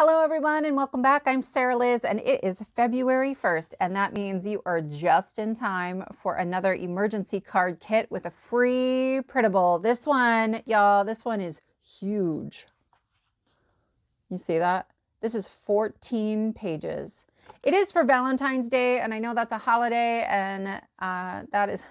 Hello everyone and welcome back. I'm Sarah Liz and it is February 1st and that means you are just in time for another emergency card kit with a free printable. This one, y'all, this one is huge. You see that? This is 14 pages. It is for Valentine's Day and I know that's a holiday and that is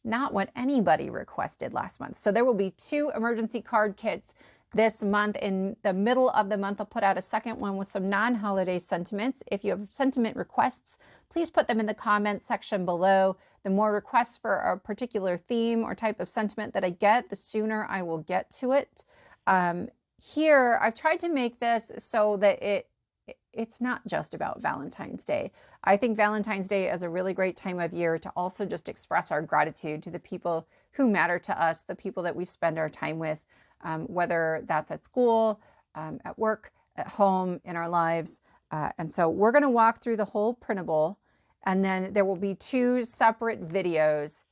not what anybody requested last month. So there will be 2 emergency card kits this month. In the middle of the month, I'll put out a second one with some non-holiday sentiments. If you have sentiment requests, please put them in the comments section below. The more requests for a particular theme or type of sentiment that I get, the sooner I will get to it. Here, I've tried to make this so that it's not just about Valentine's Day. I think Valentine's Day is a really great time of year to also just express our gratitude to the people who matter to us, the people that we spend our time with. Whether that's at school, at work, at home, in our lives. And so we're going to walk through the whole printable, and then there will be 2 separate videos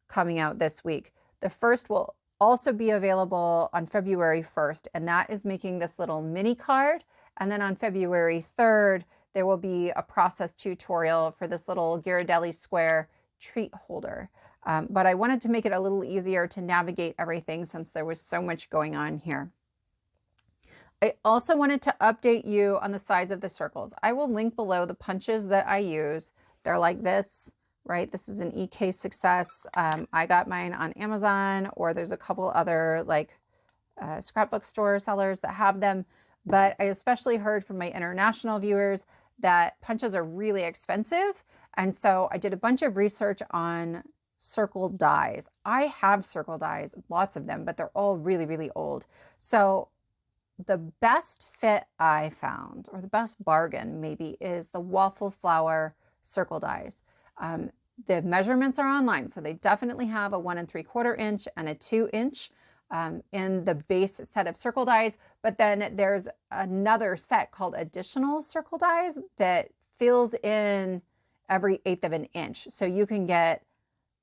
coming out this week. The first will also be available on February 1st, and that is making this little mini card. And then on February 3rd, there will be a process tutorial for this little Ghirardelli square treat holder. But I wanted to make it a little easier to navigate everything since there was so much going on here. I also wanted to update you on the size of the circles. I will link below the punches that I use. They're like this, right? This is an EK Success. I got mine on Amazon, or there's a couple other like scrapbook store sellers that have them. But I especially heard from my international viewers that punches are really expensive. And so I did a bunch of research on circle dies. I have circle dies, lots of them, but they're all really, really old. So the best fit I found, or the best bargain maybe, is the Waffle flower circle dies. The measurements are online, so they definitely have a 1 3/4 inch and a 2 inch in the base set of circle dies. But then there's another set called additional circle dies that fills in every 1/8 of an inch. So you can get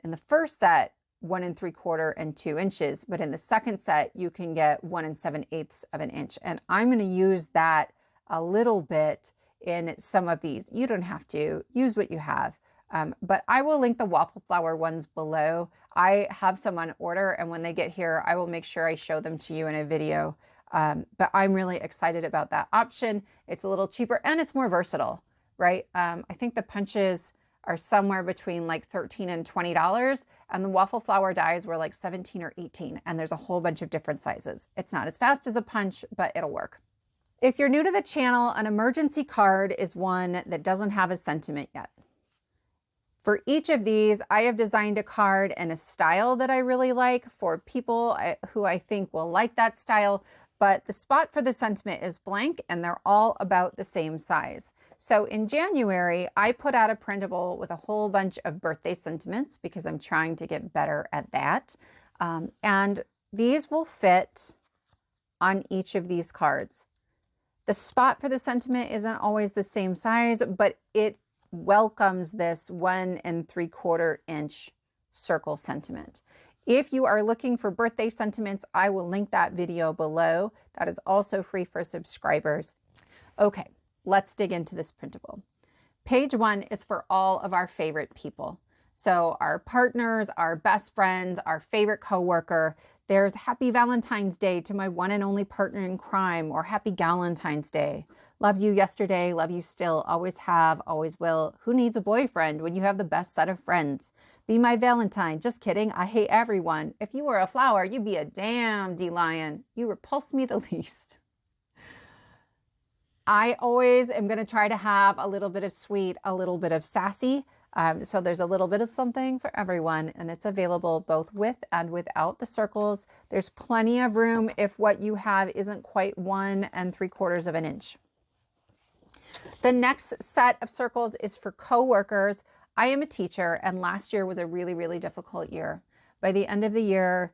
in the first set 1 3/4 and 2 inches, but in the second set you can get 1 7/8 of an inch. And I'm going to use that a little bit in some of these. You don't have to use what you have, but I will link the Waffle flower ones below. I have some on order, and when they get here, I will make sure I show them to you in a video. But I'm really excited about that option. It's a little cheaper and it's more versatile, right? I think the punches are somewhere between like $13 and $20, and the Waffle flower dies were like 17 or 18, and there's a whole bunch of different sizes. It's not as fast as a punch, but it'll work. If you're new to the channel, an emergency card is one that doesn't have a sentiment yet. For each of these, I have designed a card in a style that I really like for people who I think will like that style, but the spot for the sentiment is blank and they're all about the same size. So in January, I put out a printable with a whole bunch of birthday sentiments because I'm trying to get better at that. And these will fit on each of these cards. The spot for the sentiment isn't always the same size, but it welcomes this 1 3/4 inch circle sentiment. If you are looking for birthday sentiments, I will link that video below. That is also free for subscribers. Okay, let's dig into this printable. Page 1 is for all of our favorite people. So our partners, our best friends, our favorite coworker. There's Happy Valentine's Day to my one and only partner in crime, or Happy Galentine's Day. Loved you yesterday, love you still, always have, always will. Who needs a boyfriend when you have the best set of friends? Be my Valentine. Just kidding. I hate everyone. If you were a flower, you'd be a damn D-lion. You repulse me the least. I always am going to try to have a little bit of sweet, a little bit of sassy. So there's a little bit of something for everyone, and it's available both with and without the circles. There's plenty of room if what you have isn't quite 1 3/4 of an inch. The next set of circles is for coworkers. I am a teacher, and last year was a really, really difficult year. By the end of the year,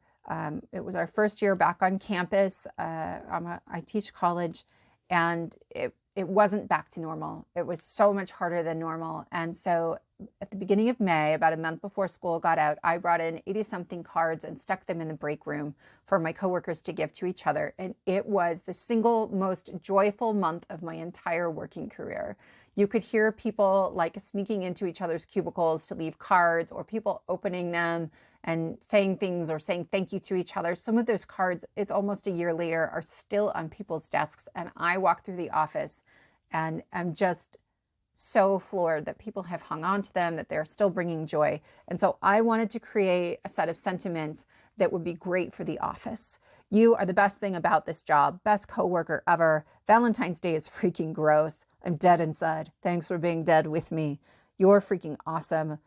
it was our first year back on campus. I teach college, and it wasn't back to normal. It was so much harder than normal. And so at the beginning of May, about a month before school got out, I brought in 80-something cards and stuck them in the break room for my coworkers to give to each other. And it was the single most joyful month of my entire working career. You could hear people like sneaking into each other's cubicles to leave cards, or people opening them and saying things or saying thank you to each other. Some of those cards, it's almost a year later, are still on people's desks. And I walk through the office and I'm just so floored that people have hung on to them, that they're still bringing joy. And so I wanted to create a set of sentiments that would be great for the office. You are the best thing about this job, best coworker ever. Valentine's Day is freaking gross. I'm dead inside. Thanks for being dead with me. You're freaking awesome.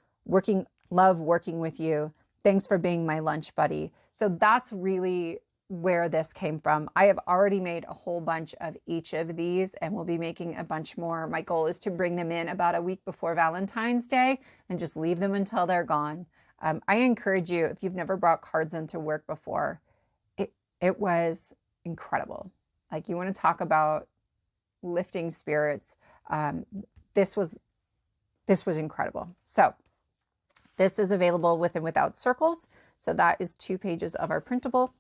Love working with you. Thanks for being my lunch buddy. So that's really where this came from. I have already made a whole bunch of each of these and we'll be making a bunch more. My goal is to bring them in about a week before Valentine's Day and just leave them until they're gone. I encourage you, if you've never brought cards into work before, it was incredible. Like, you want to talk about lifting spirits. This was incredible. So this is available with and without circles. So that is 2 pages of our printable.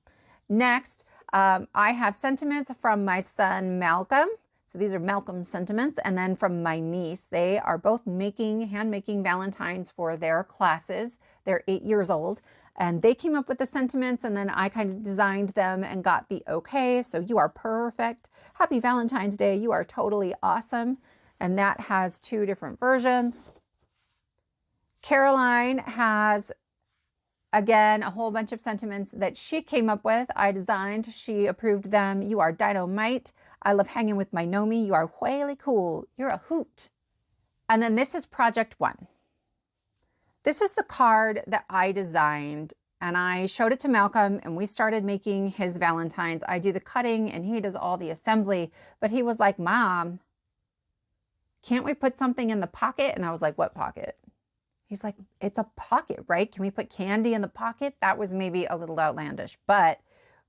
Next, I have sentiments from my son, Malcolm. So these are Malcolm's sentiments. And then from my niece, they are both hand making Valentines for their classes. They're 8 years old and they came up with the sentiments, and then I kind of designed them and got the okay. So you are perfect. Happy Valentine's Day. You are totally awesome. And that has 2 different versions. Caroline has, again, a whole bunch of sentiments that she came up with. I designed, she approved them. You are dynamite. I love hanging with my Nomi. You are really cool. You're a hoot. And then this is Project 1. This is the card that I designed, and I showed it to Malcolm and we started making his Valentines. I do the cutting and he does all the assembly, but he was like, Mom, can't we put something in the pocket? And I was like, what pocket? He's like, it's a pocket, right? Can we put candy in the pocket? That was maybe a little outlandish, but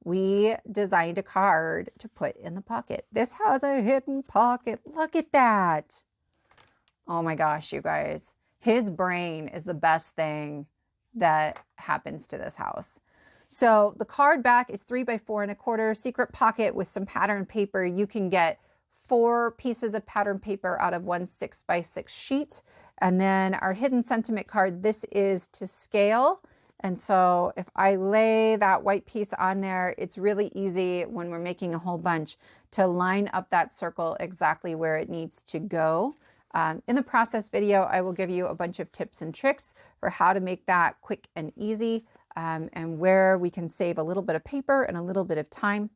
we designed a card to put in the pocket. This has a hidden pocket. Look at that. Oh my gosh, you guys. His brain is the best thing that happens to this house. So the card back is 3 by 4 1/4 secret pocket with some pattern paper. You can get 4 pieces of pattern paper out of 1 6 by 6 sheet. And then our hidden sentiment card, this is to scale. And so if I lay that white piece on there, it's really easy when we're making a whole bunch to line up that circle exactly where it needs to go. In the process video, I will give you a bunch of tips and tricks for how to make that quick and easy, and where we can save a little bit of paper and a little bit of time.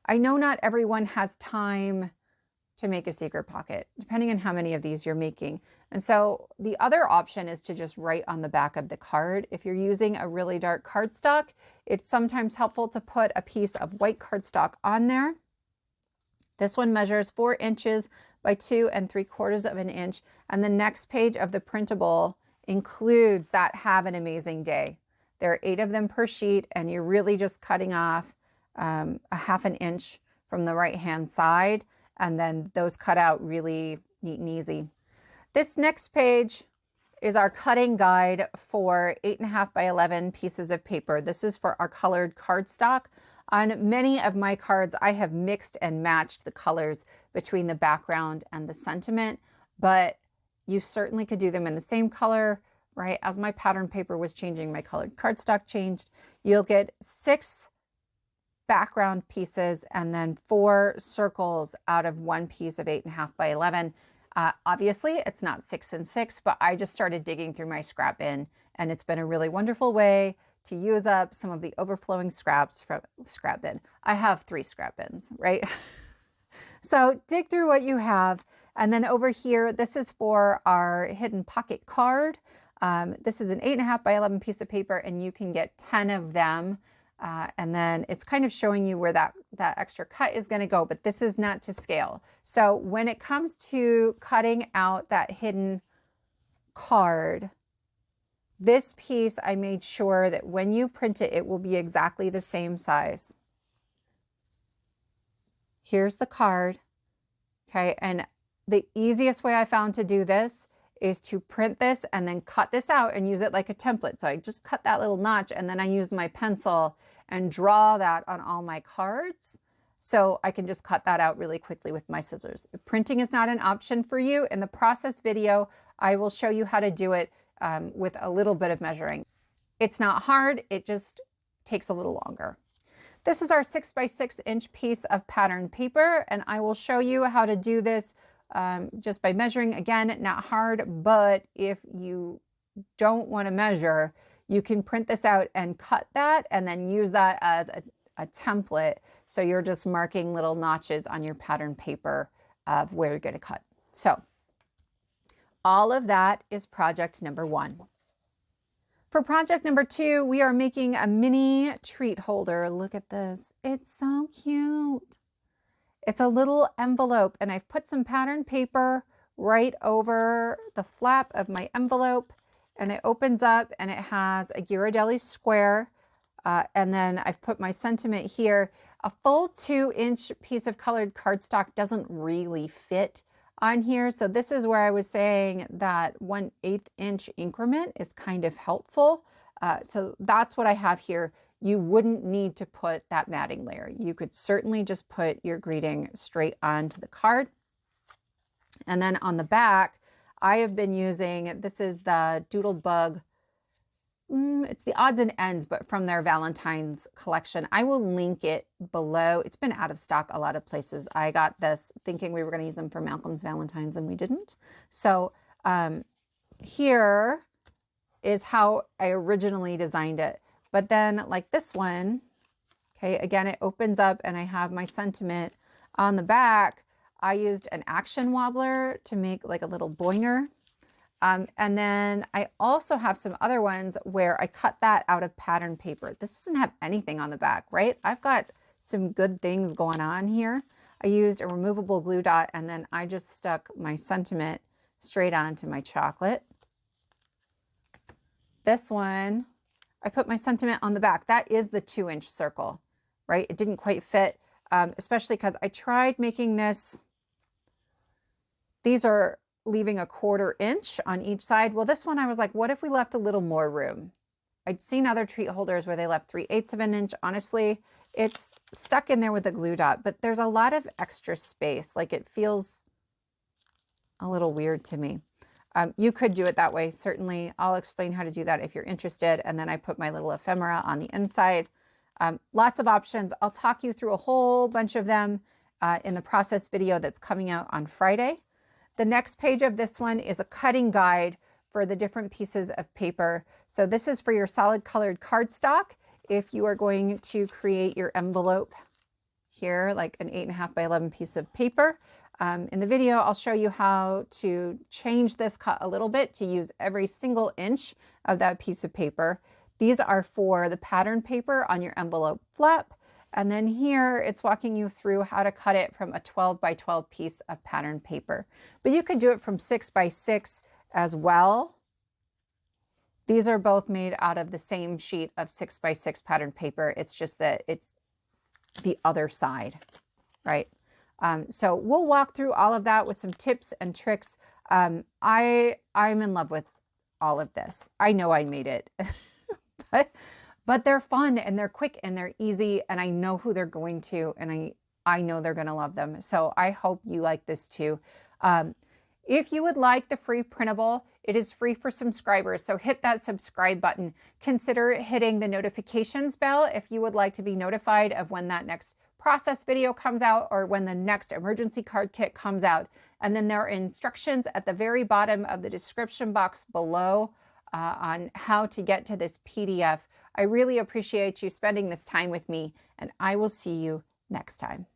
I know not everyone has time to make a secret pocket, depending on how many of these you're making. And so the other option is to just write on the back of the card. If you're using a really dark cardstock, it's sometimes helpful to put a piece of white cardstock on there. This one measures 4 inches by 2 3/4 inch. And the next page of the printable includes that have an amazing day. There are 8 of them per sheet, and you're really just cutting off a 1/2 inch from the right-hand side. And then those cut out really neat and easy. This next page is our cutting guide for 8.5 by 11 pieces of paper. This is for our colored cardstock. On many of my cards, I have mixed and matched the colors between the background and the sentiment, but you certainly could do them in the same color, right? As my pattern paper was changing, my colored cardstock changed. You'll get 6 background pieces and then 4 circles out of 1 piece of 8.5 by 11. Obviously, it's not 6 and 6, but I just started digging through my scrap bin, and it's been a really wonderful way to use up some of the overflowing scraps from scrap bin. I have 3 scrap bins, right? So dig through what you have. And then over here, this is for our hidden pocket card. This is an 8.5 by 11 piece of paper, and you can get 10 of them. And then it's kind of showing you where that extra cut is going to go, but this is not to scale. So when it comes to cutting out that hidden card, this piece, I made sure that when you print it, it will be exactly the same size. Here's the card. Okay. And the easiest way I found to do this is to print this and then cut this out and use it like a template. So I just cut that little notch and then I use my pencil and draw that on all my cards. So I can just cut that out really quickly with my scissors. If printing is not an option for you, in the process video, I will show you how to do it with a little bit of measuring. It's not hard, it just takes a little longer. This is our 6x6 inch piece of pattern paper, and I will show you how to do this just by measuring. Again, not hard, but if you don't want to measure, you can print this out and cut that and then use that as a template. So you're just marking little notches on your pattern paper of where you're going to cut. So all of that is project number 1. For project number 2, we are making a mini treat holder. Look at this. It's so cute. It's a little envelope, and I've put some pattern paper right over the flap of my envelope, and it opens up and it has a Ghirardelli square. And then I've put my sentiment here. A full 2-inch piece of colored cardstock doesn't really fit on here. So this is where I was saying that 1/8 inch increment is kind of helpful. So that's what I have here. You wouldn't need to put that matting layer. You could certainly just put your greeting straight onto the card. And then on the back, I have been using, this is the Doodlebug. It's the odds and ends, but from their Valentine's collection. I will link it below. It's been out of stock a lot of places. I got this thinking we were going to use them for Malcolm's Valentine's and we didn't. So here is how I originally designed it. But then like this one, okay, again, it opens up and I have my sentiment on the back. I used an action wobbler to make like a little boinger. And then I also have some other ones where I cut that out of pattern paper. This doesn't have anything on the back, right? I've got some good things going on here. I used a removable glue dot and then I just stuck my sentiment straight onto my chocolate. This one, I put my sentiment on the back. That is the 2-inch circle, right? It didn't quite fit, especially because I tried making this. These are leaving a 1/4 inch on each side. Well, this one I was like, what if we left a little more room? I'd seen other treat holders where they left 3/8 of an inch. Honestly, it's stuck in there with a glue dot, but there's a lot of extra space. Like it feels a little weird to me. You could do it that way. Certainly, I'll explain how to do that if you're interested. And then I put my little ephemera on the inside. Lots of options. I'll talk you through a whole bunch of them in the process video that's coming out on Friday. The next page of this one is a cutting guide for the different pieces of paper. So this is for your solid colored cardstock. If you are going to create your envelope here, like an 8.5 by 11 piece of paper. In the video, I'll show you how to change this cut a little bit to use every single inch of that piece of paper. These are for the pattern paper on your envelope flap. And then here it's walking you through how to cut it from a 12 by 12 piece of pattern paper. But you could do it from 6 by 6 as well. These are both made out of the same sheet of 6 by 6 pattern paper. It's just that it's the other side, right? So we'll walk through all of that with some tips and tricks. I'm in love with all of this. I know I made it, but they're fun and they're quick and they're easy and I know who they're going to and I know they're going to love them. So I hope you like this too. If you would like the free printable, it is free for subscribers. So hit that subscribe button. Consider hitting the notifications bell if you would like to be notified of when that next process video comes out or when the next emergency card kit comes out. And then there are instructions at the very bottom of the description box below on how to get to this PDF. I really appreciate you spending this time with me and I will see you next time.